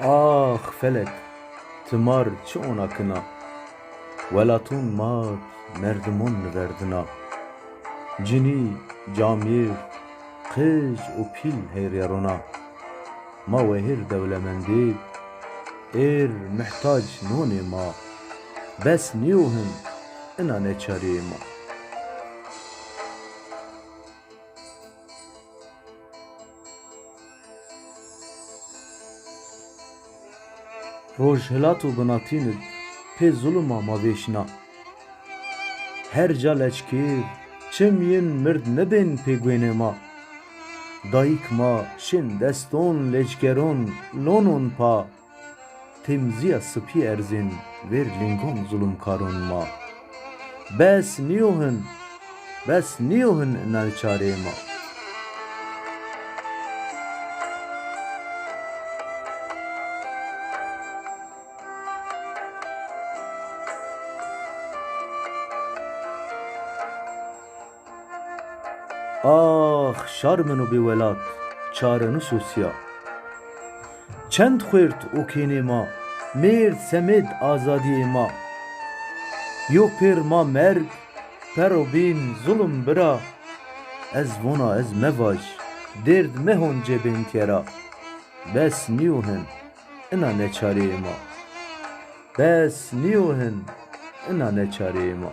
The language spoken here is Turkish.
Ah felek, tımar çi onakına, velatun mat merdimon verdina. Cini, camir, kıç u pil heyryarona. Ma vehir devlemendi, muhtaç nune ma. Bes niyuhun, ina ne çarema. Rojhilat u binatînid pê zulma mavêşina. Her ca leşkêr çim yên mird nebên pêgwênê ma. Dayîk ma şên deston leşkeron lonon pa. Temziya spî erzên vêr lîngon zulmkaron ma. Bes niyuhun ina çarê ma. Ah şarmin û bêwelat çareni sosiya. Çend xwêrt û kênê ma, mêrd semed azadiyê ma. Yo pêr ma merg, per û bîn zulm bira. Ez vona ez mevaj, dêrd mehon cebên kera. Bes niyuhun, ina ne çarê ma. Bes niyuhun, ina ne çarê ma.